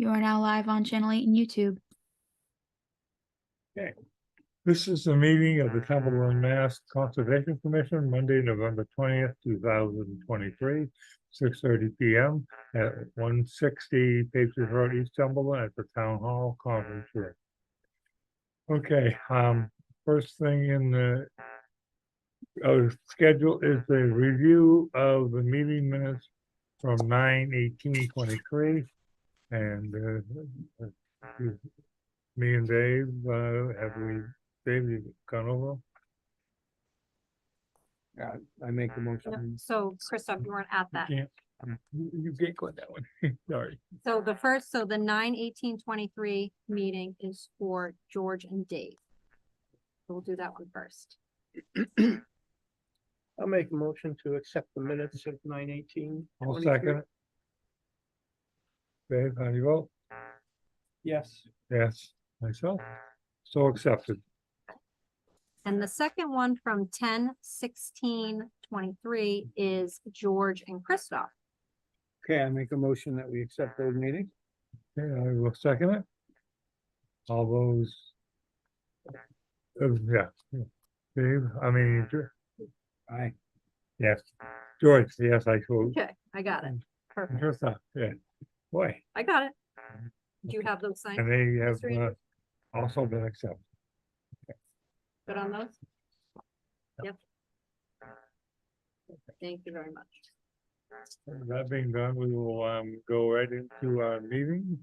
You are now live on Channel 8 and YouTube. Okay, this is the meeting of the Templeton Mass Conservation Commission, Monday, November 20th, 2023, 6:30 p.m. at 160 Patriots Road, East Templeton at the Town Hall Conference Room. Okay, first thing in the schedule is the review of the meeting minutes from 9/18/23, and me and Dave, Dave, you gone over? Yeah, I make the motion. No, so Christoph, you weren't at that. You can't go that one. Sorry. So the 9/18/23 meeting is for George and Dave. So we'll do that one first. I'll make a motion to accept the minutes of 9/18. I'll second it. Dave, how do you vote? Yes. Yes, myself. So accepted. And the second one from 10/16/23 is George and Christoph. Okay, I make a motion that we accept those meetings. Okay, I will second it. All those. Yeah. Dave, Aye. yes. George, yes, I vote. Okay, I got it. Perfect. Christoph, yeah. Boy, I got it. Do you have those signed? and they have Mr. Andrews? also been accepted. Good on those? Yep. Thank you very much. That being done, we will go right into our meeting.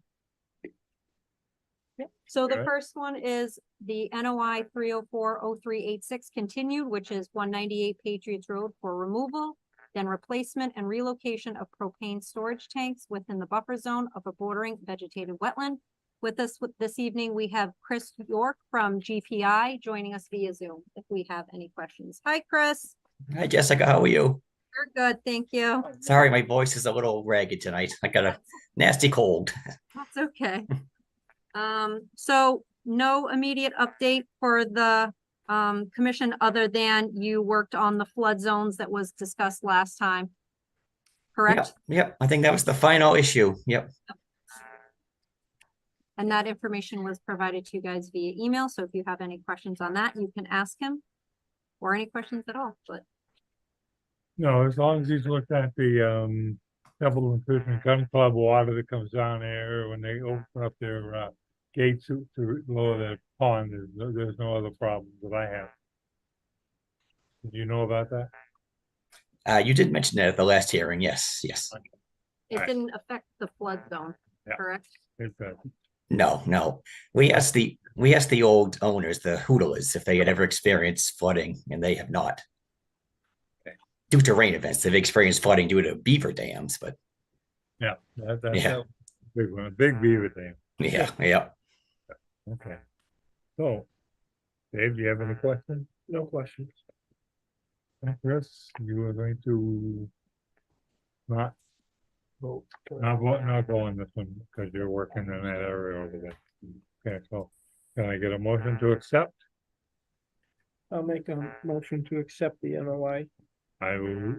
So the Okay. first one is the NOI 3040386 continued, which is 198 Patriots Road for removal, then replacement and relocation of propane storage tanks within the buffer zone of a bordering vegetated wetland. With us this evening, we have Chris York from GPI joining us via Zoom if we have any questions. Hi, Chris. Hi, Jessica. How are you? We're good, thank you. Sorry, my voice is a little ragged tonight. I got a nasty cold. That's okay. So no immediate update for the commission other than you worked on the flood zones that was discussed last time. Correct? Yep. I think that was the final issue. Yep. And that information was provided to you guys via email. So if you have any questions on that, you can ask him or any questions at all, but No, as long as he's looked at the Templeton Fish and Gun Club water that comes down there when they open up their gates to lower the pond, there's no other problems that I have. Do you know about that? You did mention that at the last hearing. Yes. Yes. it Alright. didn't affect the flood zone, Yeah. correct? It's No. We asked the old owners, the Hoodlers, if they had ever experienced flooding, and they have not. Okay. Due to rain events, they've experienced flooding due to beaver dams, but yeah, that's Yeah. a big one, a big beaver thing. yeah. Okay. So, Dave, do you have any questions? No questions. Chris, you are going to not go on this one because you're working in that area over there. Okay, so can I get a motion to accept? I'll make a motion to accept the NOI. I will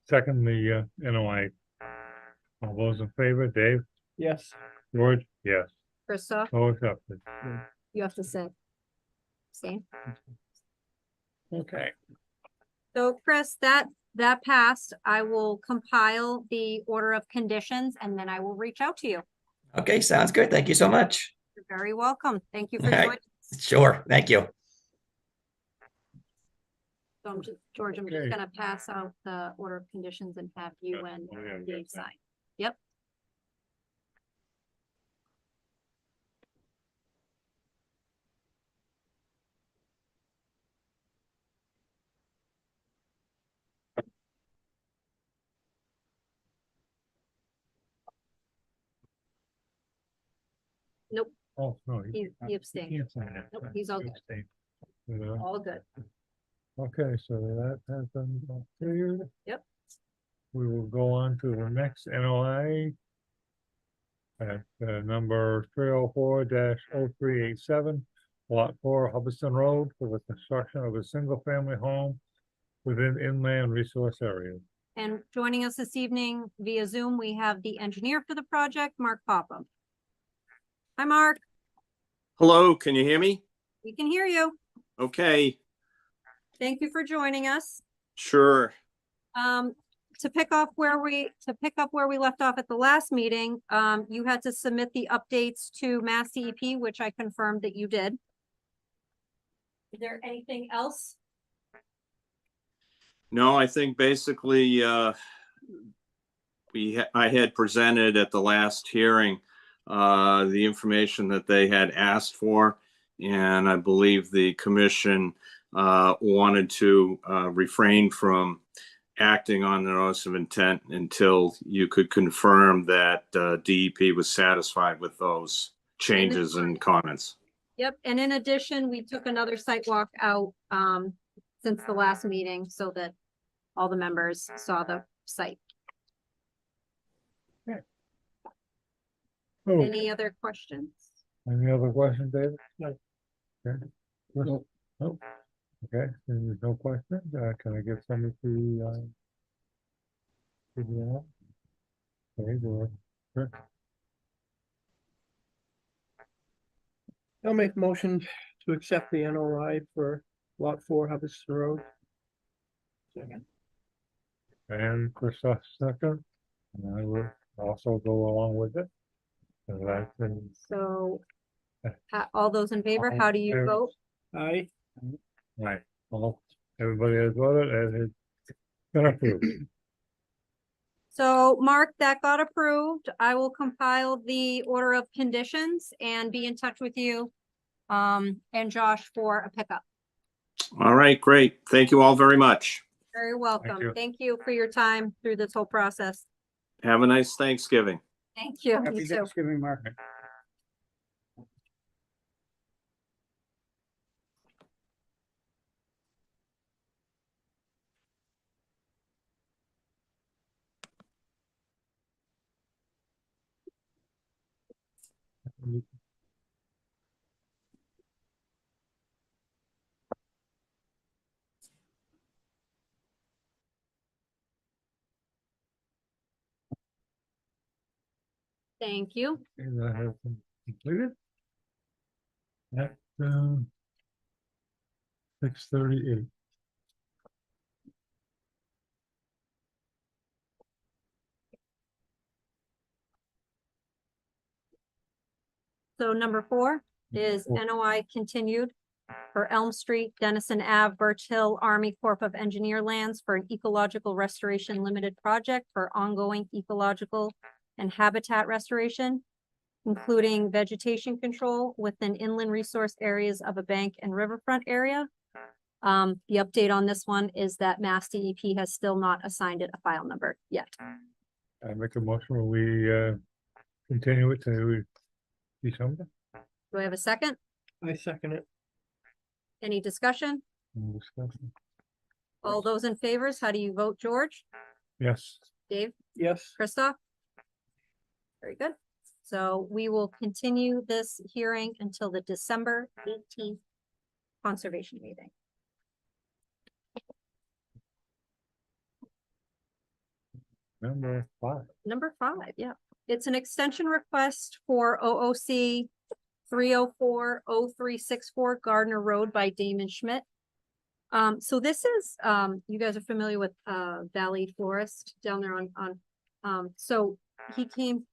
second the NOI. All those in favor, Dave, Yes. George, yes, Christoph, so accepted. you have to say. See? Okay. So Chris, that passed. I will compile the order of conditions and then I will reach out to you. Okay, sounds good. Thank you so much. You're very welcome. Thank you for All right. joining. Sure. Thank you. So George, I'm just Okay. gonna pass out the order of conditions and have you and Oh, yeah, Dave that's fine. sign. Yep. Nope, Oh, no. he abstained. can't sign it. Nope, he's all good. Abstain. All good. Okay, so that has been cleared. Yep. We will go on to the next NOI. At number 304-0387, lot 4, Hubbardston Road, for the construction of a single-family home within inland resource area. And joining us this evening via Zoom, we have the engineer for the project, Mark Popham. Hi, Mark. Hello, can you hear me? We can hear you. Okay, Thank you for joining us. sure. To pick up where we left off at the last meeting, you had to submit the updates to Mass DEP, which I confirmed that you did. Is there anything else? No, I think basically, I had presented at the last hearing, the information that they had asked for. And I believe the commission, wanted to, refrain from acting on the notice of intent until you could confirm that, DEP was satisfied with those changes and comments. Yep, and in addition, we took another site walk out since the last meeting so that all the members saw the site. Oh, Any other questions? any other questions, David? No. Okay. No. No. Okay, then there's no questions. Can I get somebody to, figure it out? Okay, well, sure. I'll make a motion to accept the NOI for lot 4 Hubbardston Road. And Christoph second, and I will also go along with it. So that's been, So, all those in favor, how do you Favor. vote? Aye. right, well, everybody has voted and it's been approved. So, Mark, that got approved. I will compile the order of conditions and be in touch with you and Josh for a pickup. All right, great. Thank you all very much. Very welcome. you. Thank you for your time through this whole process. Have a nice Thanksgiving. Thank you. You Happy too. Thanksgiving, Mark. Thank you. And that has been completed. At, 6:38. So number 4 is Four. NOI continued for Elm Street, Dennison Ave, Birch Hill, Army Corp of Engineer lands for an Ecological Restoration Limited Project for ongoing ecological and habitat restoration, including vegetation control within inland resource areas of a bank and riverfront area. The update on this one is that Mass DEP has still not assigned it a file number yet. I make a motion where we continue it to December. Do I have a second? I second it. Any discussion? Any discussion? All those in favors, how do you vote, George? Yes, Dave? Yes. Christoph? Very good. So we will continue this hearing until the December 18th conservation meeting. number 5. Number 5, yeah. It's an extension request for OOC 3040364 Gardner Road by Damon Schmidt. So this is, you guys are familiar with Valley Forest down there on so he came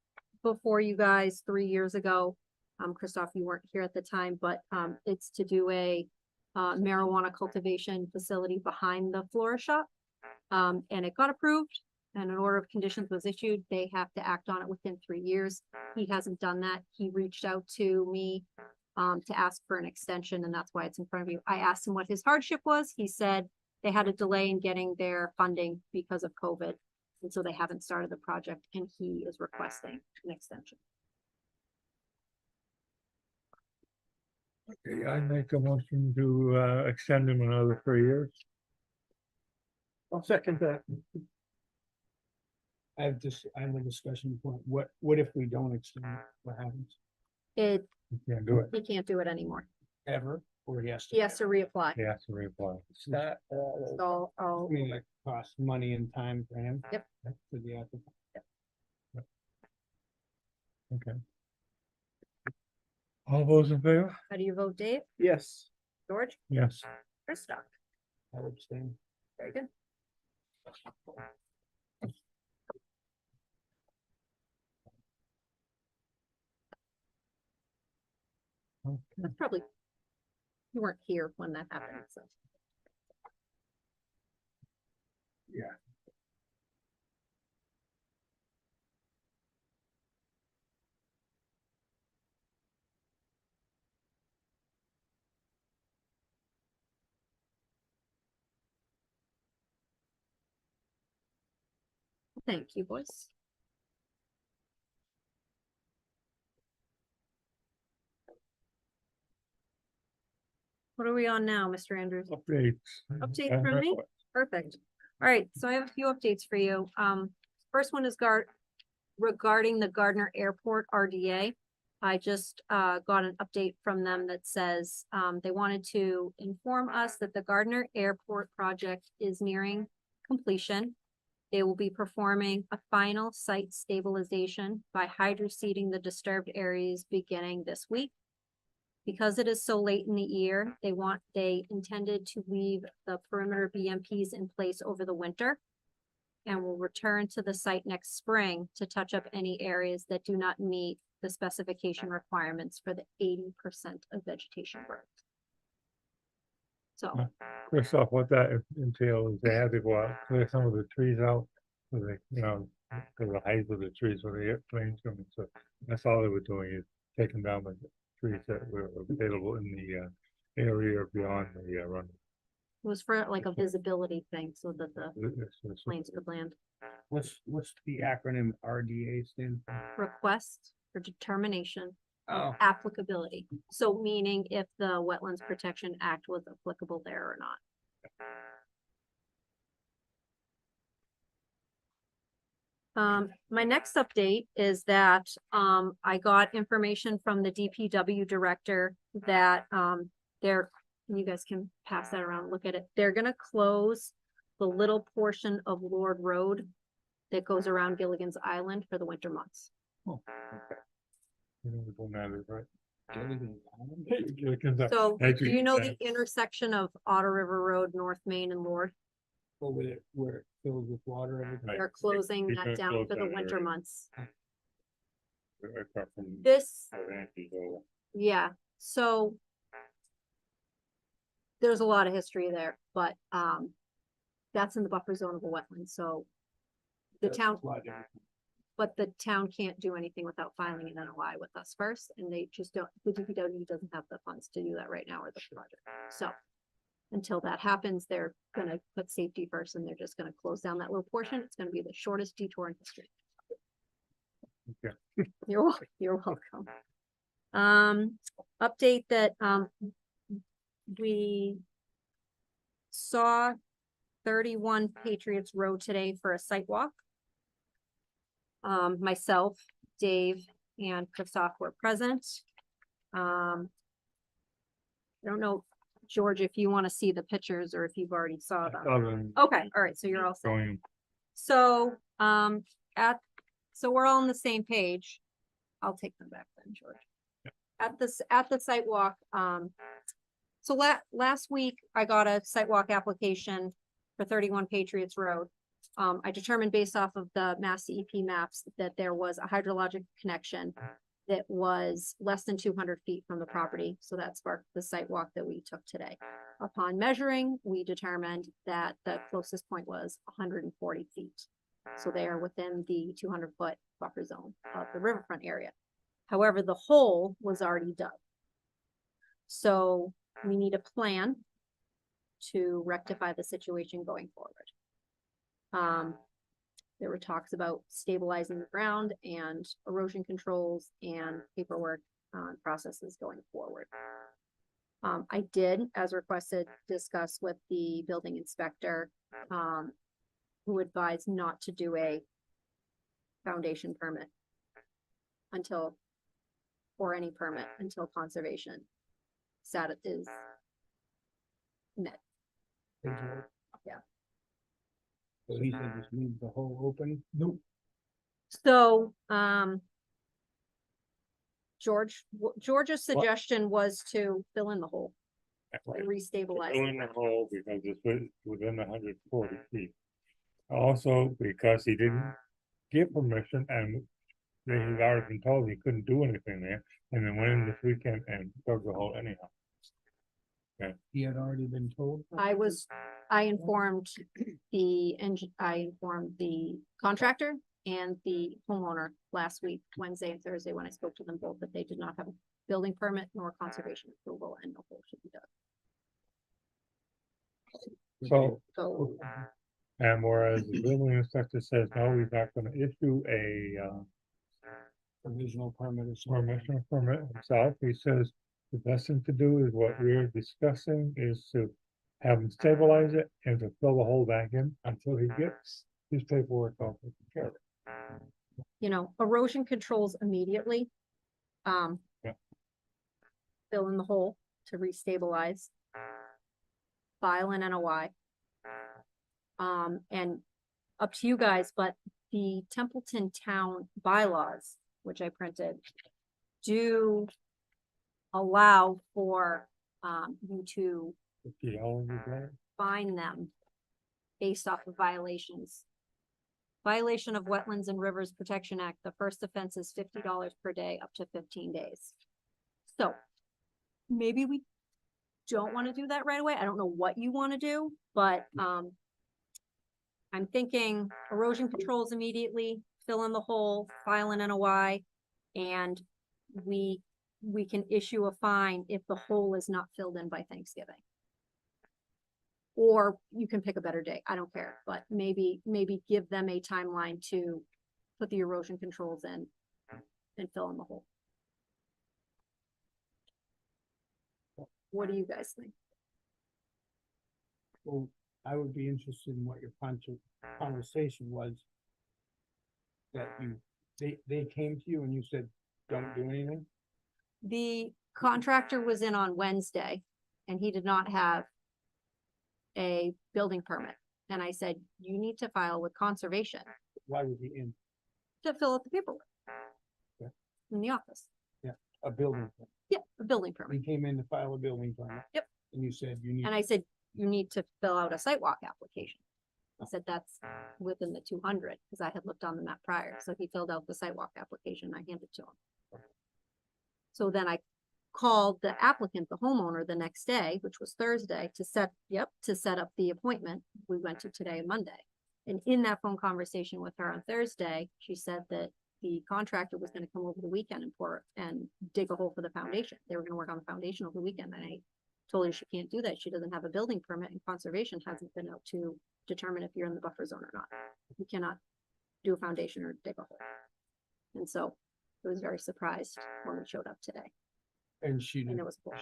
before you guys 3 years ago. Christoph, you weren't here at the time, but it's to do a marijuana cultivation facility behind the florist shop. And it got approved and an order of conditions was issued. They have to act on it within 3 years. He hasn't done that. He reached out to me to ask for an extension, and that's why it's in front of you. I asked him what his hardship was. He said they had a delay in getting their funding because of COVID. And so they haven't started the project, and he is requesting an extension. Okay, I make a motion to extend him another 3 years. I'll second that. I have a discussion point. What if we don't extend it? What happens? It, You can't do it. he can't do it anymore. Ever? or he has to? He has to reapply. He has to reapply. That, So I'll, I mean, like, costs money and time for him. Yep. To the applicant. Okay. All those in favor? how do you vote, Dave? Yes. George? Yes. Christoph? I would say. Very good. Okay. That's probably, you weren't here when that happened, so. Yeah. Thank you, boys. What are we on now, Mr. Andrews? Updates. Update from me? Perfect. All right, so I have a few updates for you. First one is regarding the Gardner Airport RDA. I just got an update from them that says they wanted to inform us that the Gardner Airport project is nearing completion. They will be performing a final site stabilization by hydroseeding the disturbed areas beginning this week. Because it is so late in the year, they intended to leave the perimeter BMPs in place over the winter and will return to the site next spring to touch up any areas that do not meet the specification requirements for the 80% of vegetation growth. So, Christoph, what that entails is they had to go out, clear some of the trees out, so they, because the height of the trees when the airplanes coming, so that's all they were doing is taking down the trees that were available in the area beyond the run. it was for like a visibility thing so that the planes could land. What's the acronym RDA stand for? Request for determination Oh, applicability. So meaning if the Wetlands Protection Act was applicable there or not. My next update is that, I got information from the DPW director that, you guys can pass that around, look at it. They're gonna close the little portion of Lord Road that goes around Gilligan's Island for the winter months. Right. So do you know the intersection of Otter River Road, North Main and Lord? over there where it fills with water every Right. They're closing He's that gonna down close for the that winter area. months. Apart from This, Atlantic over. yeah, so there's a lot of history there, but, that's in the buffer zone of a wetland, so the town, but the town can't do anything without filing an NOI with us first, and they just don't, the DPW doesn't have the funds to do that right now or the project, so. Until that happens, they're gonna put safety first and they're just gonna close down that little portion. It's gonna be the shortest detour in history. Okay. You're welcome. Update that, we saw 31 Patriots Road today for a site walk. Myself, Dave, and Christoph were present. I don't know, George, if you want to see the pictures or if you've already saw them. Okay, all right, so you're all set. Going, So, so we're all on the same page. I'll take them back then, George. At the site walk, so last week I got a site walk application for 31 Patriots Road. I determined based off of the Mass DEP maps that there was a hydrologic connection that was less than 200 feet from the property. So that sparked the site walk that we took today. Upon measuring, we determined that the closest point was 140 feet. So they are within the 200-foot buffer zone of the riverfront area. However, the hole was already dug. So we need a plan to rectify the situation going forward. There were talks about stabilizing the ground and erosion controls and paperwork processes going forward. I did, as requested, discuss with the building inspector, who advised not to do a foundation permit until, or any permit until conservation is met. Yeah. So he said just leave the hole open? Nope. So, George's suggestion was to fill in the hole, and restabilize. Fill in the hole because it's within 140 feet. Also, because he didn't get permission and they had already been told he couldn't do anything there, and then went in this weekend and dug the hole anyhow. He had already been told? I informed I informed the contractor and the homeowner last week, Wednesday and Thursday, when I spoke to them both, that they did not have a building permit nor conservation approval, and no hole should be dug. So, So, and whereas the building inspector says, no, he's not gonna issue a, Provisional permit or something. permission permit himself, he says the best thing to do is what we're discussing is to have him stabilize it and to fill the hole back in until he gets his paperwork all taken care of. erosion controls immediately. Yeah. Fill in the hole to restabilize. File an NOI. And up to you guys, but the Templeton town bylaws, which I printed, do allow for, you to He always is there. fine them based off of violations. Violation of Wetlands and Rivers Protection Act, the first offense is $50 per day, up to 15 days. So maybe we don't want to do that right away. I don't know what you want to do, but, I'm thinking erosion controls immediately, fill in the hole, file an NOI, and we can issue a fine if the hole is not filled in by Thanksgiving. Or you can pick a better day, I don't care, but maybe give them a timeline to put the erosion controls in and fill in the hole. What do you guys think? Well, I would be interested in what your conversation was. That they came to you and you said, don't do anything? The contractor was in on Wednesday and he did not have a building permit. And I said, you need to file with conservation Why was he in to fill out the paperwork. Yeah. In the office. a building? permit? Yeah, a building He permit. came in to file a building permit? Yep. And you said you need. And I said, you need to fill out a sidewalk application. I said, that's within the 200, because I had looked on the map prior. So he filled out the sidewalk application. I handed it to him. So then I called the applicant, the homeowner, the next day, which was Thursday, to set up the appointment. We went to today and Monday. And in that phone conversation with her on Thursday, she said that the contractor was gonna come over the weekend and dig a hole for the foundation. They were gonna work on the foundation over the weekend, and I told her she can't do that. She doesn't have a building permit, and conservation hasn't been out to determine if you're in the buffer zone or not. You cannot do a foundation or dig a hole. And so I was very surprised when we showed up today, And she and it didn't, was bush.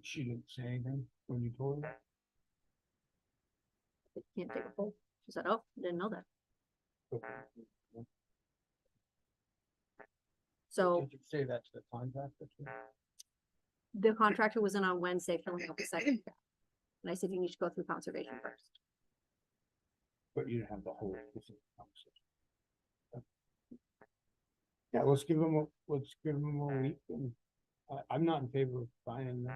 she didn't say anything when you told her? They can't dig a hole. She said, oh, I didn't know that. So Did you say that to the contractor? too? the contractor was in on Wednesday filling out the second. And I said, you need to go through conservation first. But you didn't have the whole. Yeah, let's give them a week, and I'm not in favor of finding them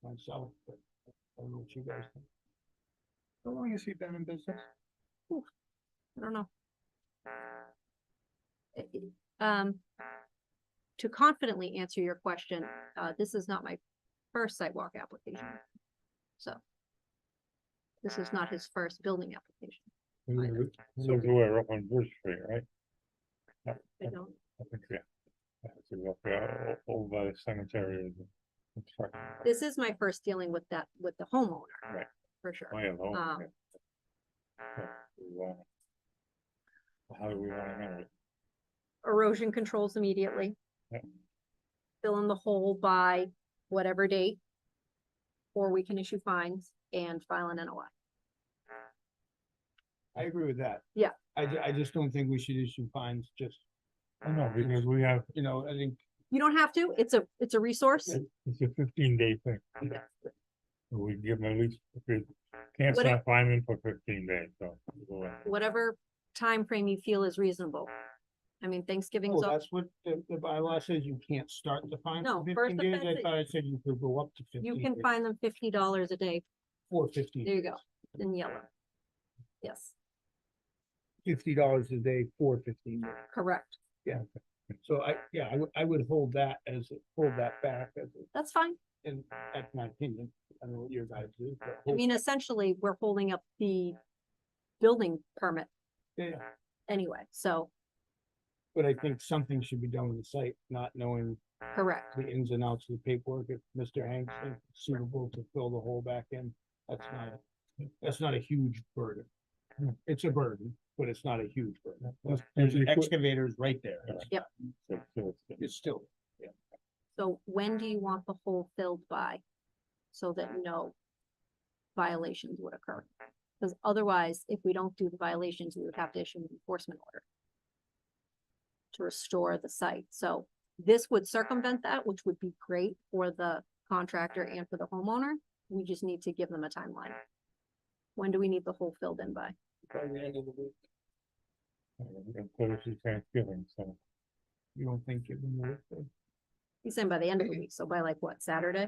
myself, but I don't know what you guys think. How long has he been in business? I don't know. To confidently answer your question, this is not my first sidewalk application. So this is not his first building application. He lives away up on Birch Street, right? I don't, I think, yeah. That's up there, over by the cemetery. It's right. this is my first dealing with the homeowner. Right. For sure. Oh, yeah, the whole- Um, yeah. So, how do we want to handle it? Erosion controls immediately. Yep. Fill in the hole by whatever date. Or we can issue fines and file an NOI. I agree with that. Yeah. I just don't think we should issue fines just, I know, because we have, I think You don't have to. It's a resource. It's a 15-day thing. We give them at least, if we can't What if- stop finding for 15 days, so. Whatever time frame you feel is reasonable. I mean, Thanksgiving's Oh, up. that's what the bylaw says, you can't start the fine No, for first 15 days, offense I thought I said you could go up to 15 You days. can find them $50 a day. For 15. There you go, in yellow. Yes, $50 a day for 15 days. correct. So I would hold that back as, That's fine. and that's my opinion. I don't know what your guys do. but I mean, essentially, we're holding up the building permit yeah, anyway, so, but I think something should be done with the site, not knowing correct. the ins and outs of the paperwork. If Mr. Hanks thinks it's suitable to fill the hole back in, that's not a huge burden. It's a burden, but it's not a huge burden. There's excavators right there. It's still, So when do you want the hole filled by? So that no violations would occur. Because otherwise, if we don't do the violations, we would have to issue an enforcement order to restore the site. So this would circumvent that, which would be great for the contractor and for the homeowner. We just need to give them a timeline. When do we need the hole filled in by? by the end of the week. Close to Thanksgiving, so. You don't think it would? He's saying by the end of the week, so by like what, Saturday?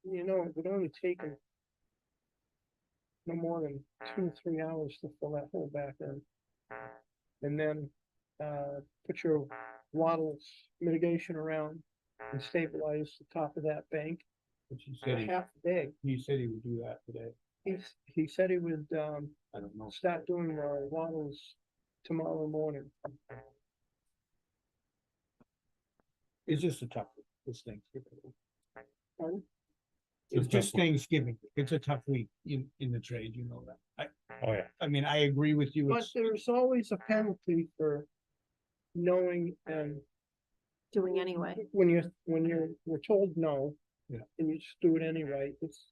You know, it would only take them no more than 2 or 3 hours to fill that hole back in. And then, put your wattles mitigation around and stabilize the top of that bank. But you For said half a day. he said he would do that today. He said he would, I don't know. start doing, wattles tomorrow morning. It's just a tough week. It's Thanksgiving. Pardon? It's Just just tough week. Thanksgiving. It's a tough week in the trade, you know that. Oh, yeah. I mean, I agree with you. But It's, there's always a penalty for knowing and Doing anyway. when we're told no. Yeah. And you just do it anyway, it's,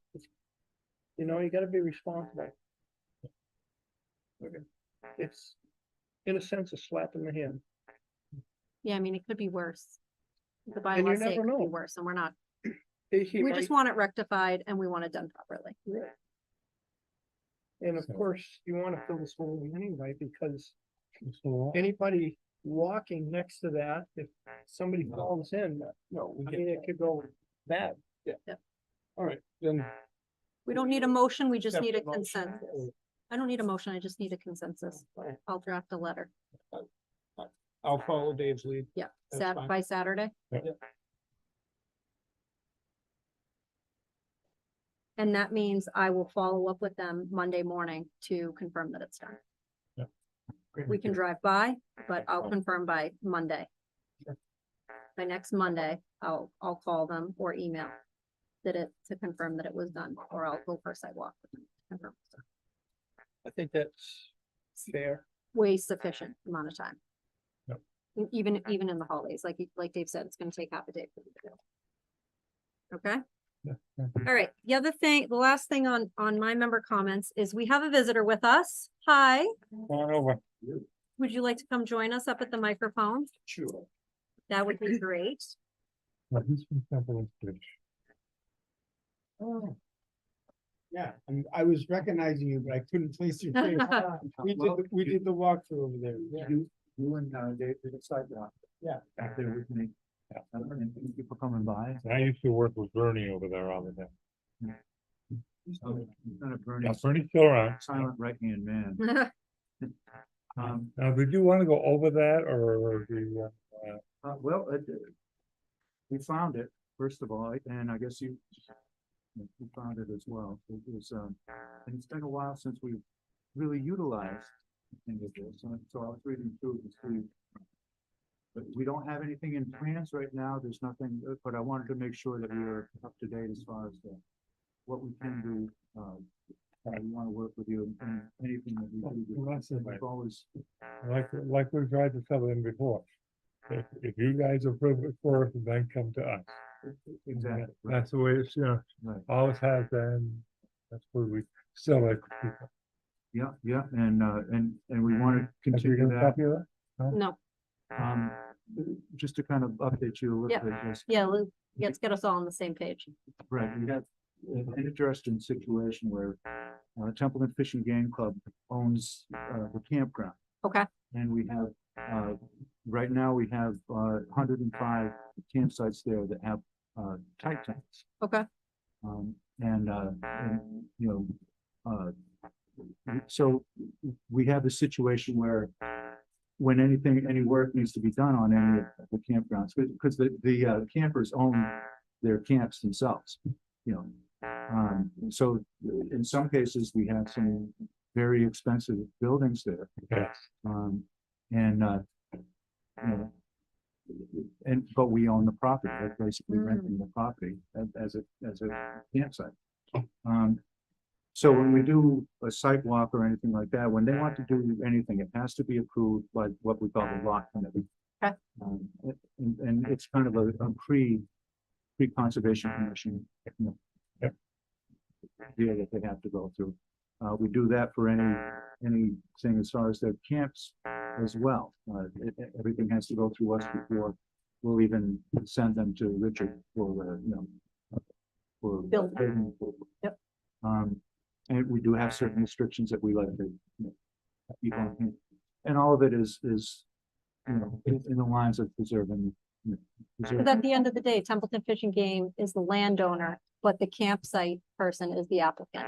you know, you gotta be responsible. Okay. It's, in a sense, a slap in the hand. Yeah, I mean, it could be worse. The And you bylaws say it never could be know. worse, and we're not. He We might- just want it rectified and we want it done properly. Right. And of So- course, you wanna fill this hole in anyway, because So, anybody walking next to that, if somebody falls in, no, it could go bad. all right, then. We don't need a motion, we just need a Accept the motion, consensus. I don't need a motion, I just need a consensus. I'll draft a letter. I'll follow Dave's lead. Yeah, That's fine. by Saturday. Yeah. And that means I will follow up with them Monday morning to confirm that it's done. We can drive by, but I'll confirm by Monday. By next Monday, I'll call them or email to confirm that it was done, or I'll go for a sidewalk with them to confirm. it's done. I think that's fair. Way sufficient amount of time. Yep. Even in the holidays, like Dave said, it's gonna take half a day for them to do. Okay? yeah. All right, the last thing on my member comments is we have a visitor with us. Hi, Come on over. would you like to come join us up at the microphone? Sure. That would be great. Well, he's from Templeton. Oh. Yeah, I was recognizing you, but I couldn't place your face. We did the walkthrough over there. Yeah. You and Dave did a sidewalk. Yeah. Back there with me. And thank you for coming by. I used to work with Bernie over there all the time. Kind of Bernie, Yeah, Bernie's still around. silent right-hand man. Now, did you want to go over that or the, Well, we found it, first of all, and I guess you found it as well. It was, and it's been a while since we've really utilized any of this, so I was reading through to see. But we don't have anything in plans right now, there's nothing, but I wanted to make sure that we were up to date as far as what we can do. We want to work with you in anything that we do. Well, that's it. We've always, like we tried to tell them before. If you guys approve it first, then come to us. exactly. right, That's the way it's, right. always has been. That's where we still like. people. Yeah, and we want to Have you continue got a that. copy of that? No, just to kind of update you a little Yeah. bit, yes, Yeah, let's get us all on the same page. right, we have an interesting situation where Templeton Fish and Game Club owns the campground. Okay. And we have, right now, we have 105 campsites there that have tight tanks. Okay. And, you know, so we have a situation where when any work needs to be done on any of the campgrounds, because the campers own their camps themselves, you know. So in some cases, we have some very expensive buildings there. Yes. And, you know, but we own the property, that's basically renting the property as a campsite. So when we do a site walk or anything like that, when they want to do anything, it has to be approved by what we call the lot committee. Okay. And it's kind of a pre-conservation commission, you know, deal that they have to go through. We do that for anything as far as their camps as well. Everything has to go through us before we'll even send them to Richard for, you know, for Building. building approval. Yep. And we do have certain restrictions that we like to, you know, keep on. And all of it is, you know, in the lines of preserving. You know, But at the end of the day, Templeton Fish and Game is the landowner, but the campsite person is the applicant.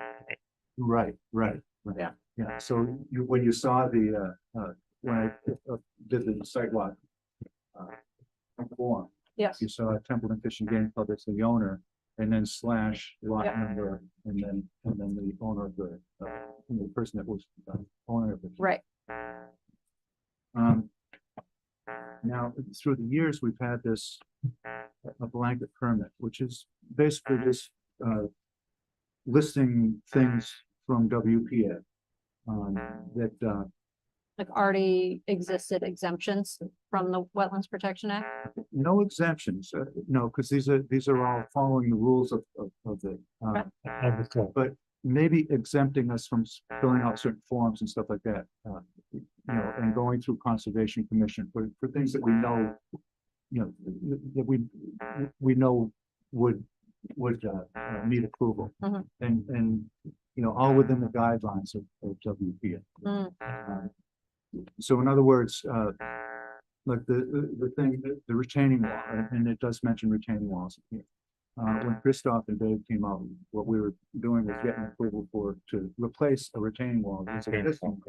Right. Yeah. Yeah, so when you saw the, when I did the sidewalk form, Yes. you saw Templeton Fish and Game Club as the owner, and then slash lot Yep. number, and then the owner of the, you know, the person that was owner of it. Right. Now, through the years, we've had this, a blanket permit, which is basically just, listing things from WPA. That, Like already existed exemptions from the Wetlands Protection Act. no exemptions, no, because these are all following the rules of the, Understood. but maybe exempting us from filling out certain forms and stuff like that. You know, and going through Conservation Commission for things that we know, you know, that we know would need approval. Mhm. And, you know, all within the guidelines of WPA. Mm. So in other words, like the thing, the retaining wall, and it does mention retaining walls here. When Christoph and Dave came out, what we were doing was getting approval to replace a retaining wall. That's existing.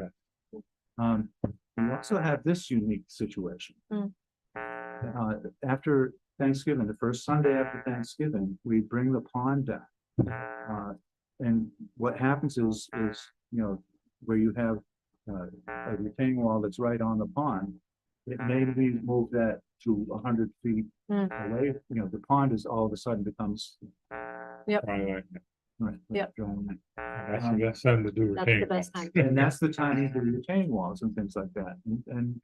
We also have this unique situation. Mm. After Thanksgiving, the first Sunday after Thanksgiving, we bring the pond down. And what happens is, you know, where you have a retaining wall that's right on the pond, it may be moved that to 100 feet away. You know, the pond is all of a sudden becomes. Right. Right. Yep. That's the best time to do That's the retaining best walls. time. And that's the time you do retaining walls and things like that. And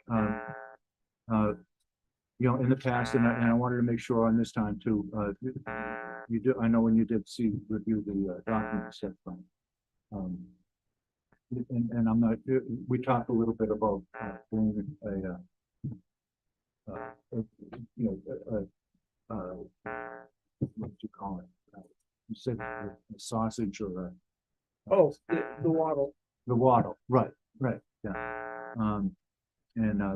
you know, in the past, and I wanted to make sure on this time too, you do, I know when you did review the documents that, and I'm not, we talked a little bit about doing you know, what do you call it? You said a sausage or Oh, the waddle. the wattle, right, yeah. And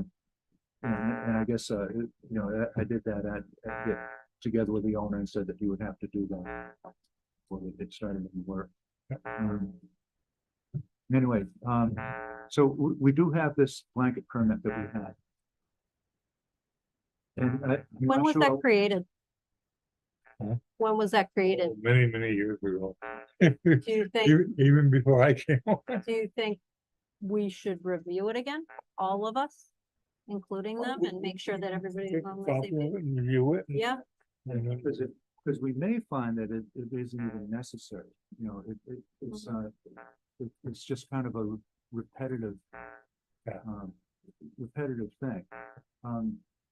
I guess, you know, I did that together with the owner and said that he would have to do that before it started any work. Anyway, so we do have this blanket permit that we had. And I'm When not was sure- that created? Huh? When was that created? Many years ago. Do you think, Even before I came on. do you think we should review it again? All of us, including them, and make sure that everybody's Take a on the copy same of page? it and review it. Yeah, And then- Because we may find that it isn't even necessary, you know, it's just kind of a repetitive. Yeah. Repetitive thing.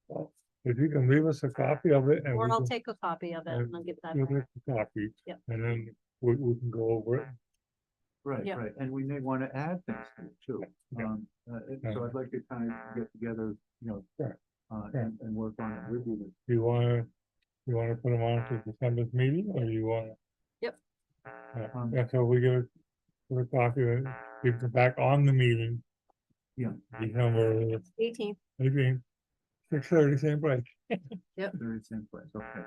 Well, if you can leave us a copy of it and or we I'll can take a copy of it and I'll give that. give back. us a copy. Yep. And then we can go over it. Right, Yeah. right, and we may want to add things to it too. Yeah. So I'd like to kind of get together, you know, Sure. and work on it with you. Do you wanna put them on to December's meeting, or you wanna? Yep. Yeah, so we give a copy, and we come back on the meeting. Yeah. December 18th. 18th, 6:30, same place. Very same place, okay.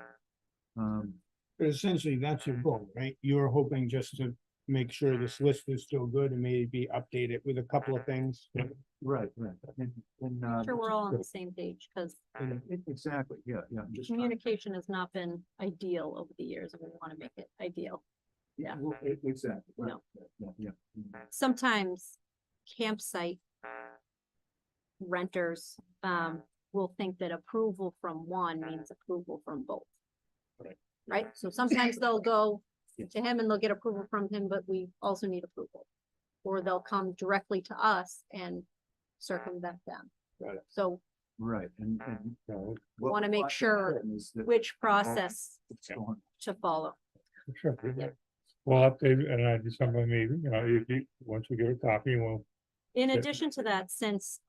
But essentially, that's your goal, right? You're hoping just to make sure this list is still good and maybe update it with a couple of things. Right, and, Sure, we're all on the same page, because exactly, yeah, just. communication has not been ideal over the years, and we want to make it ideal. Yeah. Well, exactly. right, No. Yeah. Sometimes campsite renters will think that approval from one means approval from both. Right. Right? So sometimes they'll go Yes. to him and they'll get approval from him, but we also need approval. Or they'll come directly to us and circumvent them. Right. So Right, and. So, what wanna we make want to sure happen is that which process it's going- to follow. sure. Yep. We'll update, and I December meeting, once we get a copy, we'll, In Yeah. addition to that, since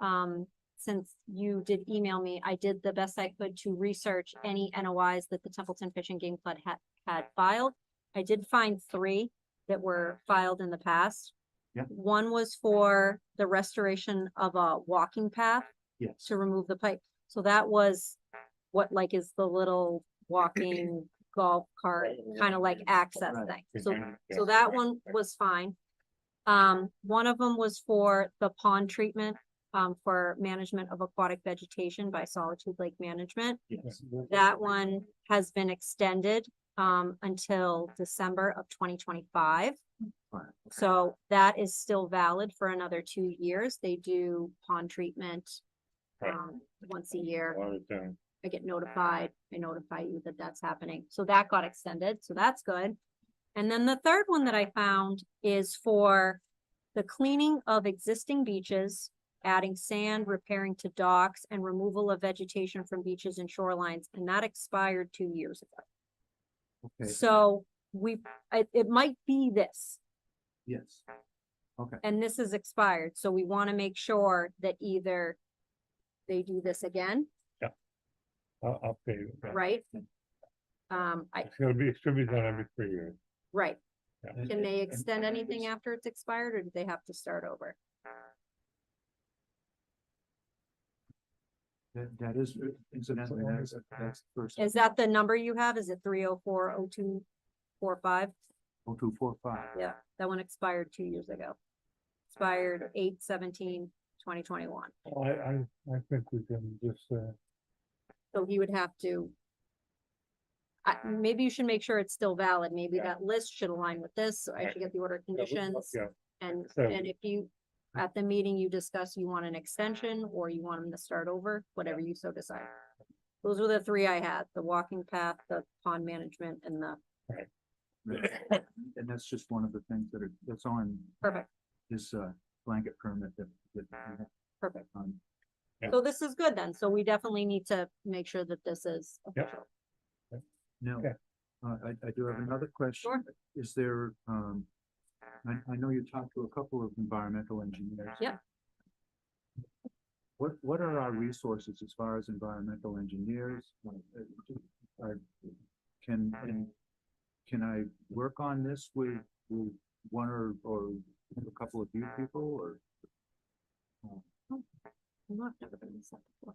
you did email me, I did the best I could to research any NOIs that the Templeton Fish and Game Club had filed. I did find 3 that were filed in the past. Yeah. One was for the restoration of a walking path Yes, to remove the pipe. So that was what like is the little walking golf cart, kind of like access Right. thing. So that one was fine. One of them was for the pond treatment, for management of aquatic vegetation by Solitude Lake Management. yes. That one has been extended, until December of 2025. Fine. So that is still valid for another 2 years. They do pond treatment, Right. once a year. want it down. I get notified, I notify you that that's happening. So that got extended, so that's good. And then the third one that I found is for the cleaning of existing beaches, adding sand, repairing to docks, and removal of vegetation from beaches and shorelines, and that expired 2 years ago. Okay, So it might be this, yes. Okay, and this is expired, so we want to make sure that either they do this again, I'll update it. Yeah. right? It should be done every 3 years. Right. Yeah. Can they extend anything after it's expired, or do they have to start over? That is incidentally, that's the first. Is that the number you have? Is it 3040245? 0245. Yeah, that one expired 2 years ago. Expired 8/17/2021. I think we can just, So he would have to. Maybe you should make sure it's still valid. Maybe Yeah. that list should align with this, so I should get the order of conditions. yeah, And, So- and if you, at the meeting you discuss, you want an extension or you want them to start over, whatever you so decide. Those were the 3 I had, the walking path, the pond management, and the, Right. And that's just one of the things that's on perfect, this blanket permit that we have perfect. on. Yeah. So this is good then, so we definitely need to make sure that this is Yep. official. Now, Okay. I do have another question. Sure. Is there, I know you talked to a couple of environmental engineers. Yeah. What are our resources as far as environmental engineers? Can I work on this with one or a couple of you people, or? I've never been this up before.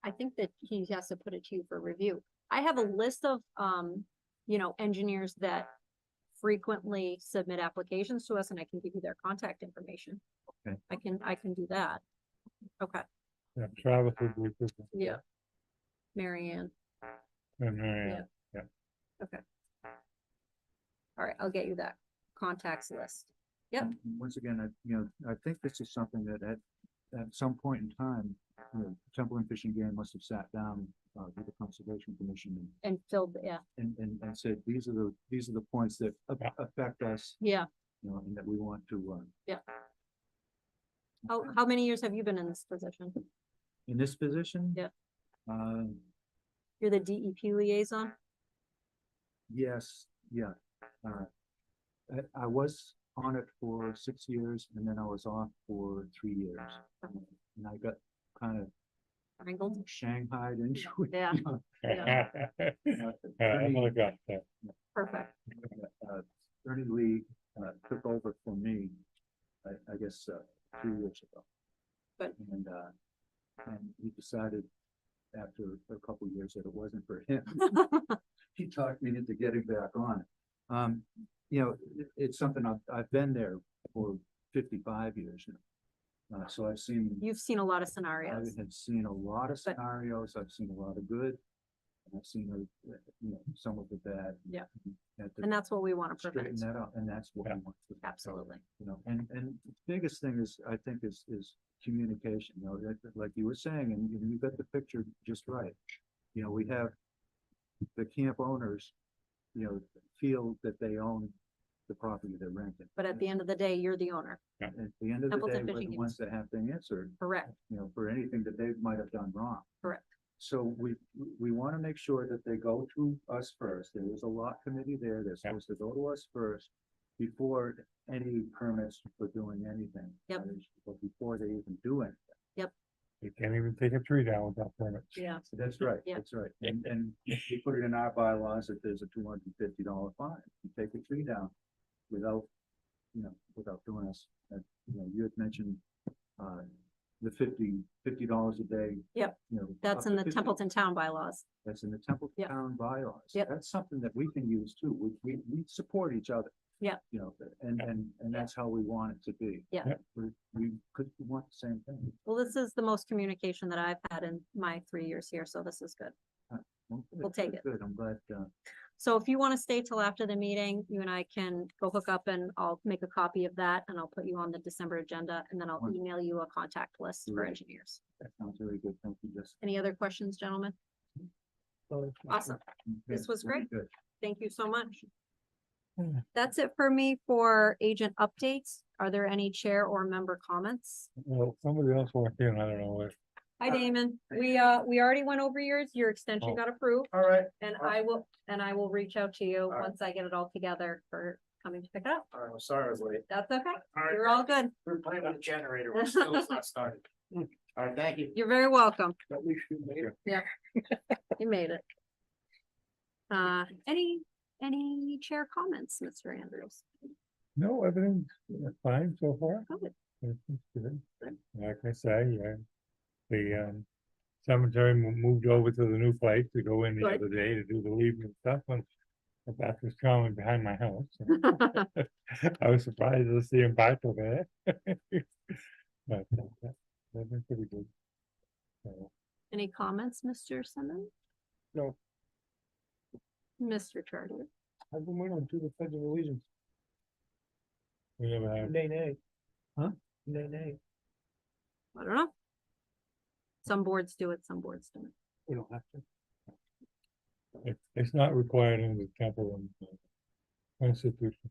I think that he has to put it to you for review. I have a list of, engineers that frequently submit applications to us, and I can give you their contact information. Okay. I can do that. Okay, yeah, Travis would be. good. yeah. Mary Ann, And, okay. All right, I'll get you that contacts list. Yep. And once again, I think this is something that at some point in time, Templeton Fish and Game must have sat down with the Conservation Commission And filled, yeah, and said, these are the points that Yeah. affect us, yeah. and that we want to, How many years have you been in this position? in this position. Yeah. Um, You're the DEP liaison? yes, yeah. I was on it for 6 years, and then I was off for 3 years. And I got kind of Wrangled. shanghaied into it. Yeah. I'm gonna go there. Perfect. Ernie Lee, took over for me, I guess, 2 years ago. Good. And he decided after a couple of years that it wasn't for him. He talked me into getting back on. You know, it's something I've been there for 55 years now. So I've seen. You've seen a lot of I scenarios. have seen a lot of But- scenarios. I've seen a lot of good. And I've seen, some of the bad. Yeah. And to And that's what we want to straighten prevent. that out, and that's what we Yeah. want. to Absolutely. and the biggest thing is, I think, is communication, like you were saying, and you got the picture just right. We have the camp owners, feel that they own the property they're renting. But at the end of the day, you're the owner. At the end of the day, Templeton we're Fishing the ones that have to answer, Correct. for anything that they might have done wrong. Correct. So we want to make sure that they go to us first. There is a lot committee there. They're supposed to go to us first before any permits for doing anything. Yep. Or before they even do anything. You can't even take a tree down without permits. Yeah. So that's right, Yeah. that's right. And we put it in our bylaws that there's a $250 fine. You take a tree down without, without doing us, you had mentioned, the $50 a day. Yep. That's up in to the 50 Templeton Town bylaws. That's in the Templeton Yep. Town bylaws. Yep. That's something that we can use too. We support each other. Yep. And that's how we want it to be. Yeah. We could want the same thing. Well, this is the most communication that I've had in my 3 years here, so this is good. We'll take it. Good, I'm glad, So if you want to stay till after the meeting, you and I can go hook up and I'll make a copy of that and I'll put you on the December agenda and then I'll Wonderful. email you a contact list for Great. engineers. that sounds very good. Thank you, Jessica. Any other questions, gentlemen? So, Awesome. This was Very great. Good. Thank you so much. Hmm. That's it for me for agent updates. Are there any chair or member comments? Well, somebody else walked in, I don't know what. Hi, Damon. We already went over yours. Your extension Oh. got approved All right, and I will reach out to you right. once I get it all together for coming to pick it up. all right, I'm sorry I was late. That's okay. All right. You're all good. We're playing on the generator, we're still not started. All right, thank you. You're very welcome. at least you made it. You made it. Any chair comments, Mr. Andrews? No, everything's fine so far. Good. Everything's good. Like I say, the cemetery moved over to the new place to go in the Good. other day to do the leaving and stuff, and the back was coming behind my house. I was surprised to see him back over there. But they've been pretty good. So, Any comments, Mr. Simmons? No. Mr. Charter? I've been waiting to the pledge of allegiance. we never have, Nay, nay. Huh? Nay, nay. I don't know. Some boards do it, some boards don't. We don't have to. it's not required in the temple and Constitution.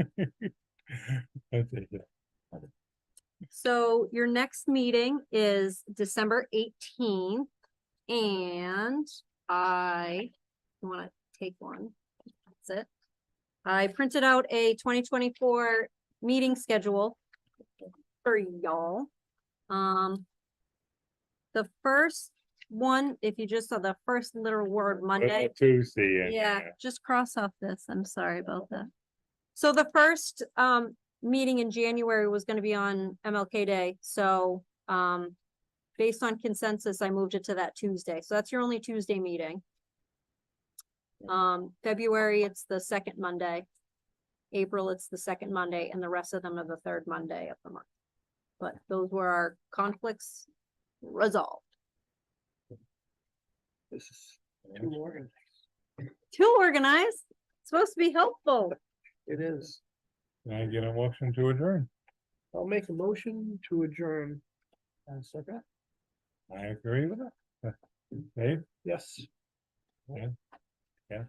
That's it, yeah. So your next meeting is December 18th. And I want to take one. That's it. I printed out a 2024 meeting schedule for y'all. The first one, if you just saw the first little word Monday. Tuesday. Yeah, just cross off this. I'm sorry about that. So the first meeting in January was gonna be on MLK Day, so based on consensus, I moved it to that Tuesday. So that's your only Tuesday meeting. February, it's the second Monday. April, it's the second Monday, and the rest of them are the third Monday of the month. But those were our conflicts resolved. This is too organized. Too organized, supposed to be helpful. It is. Can I get a motion to adjourn? I'll make a motion to adjourn. Second? I agree with it. Dave? Yes. Yeah. Yeah.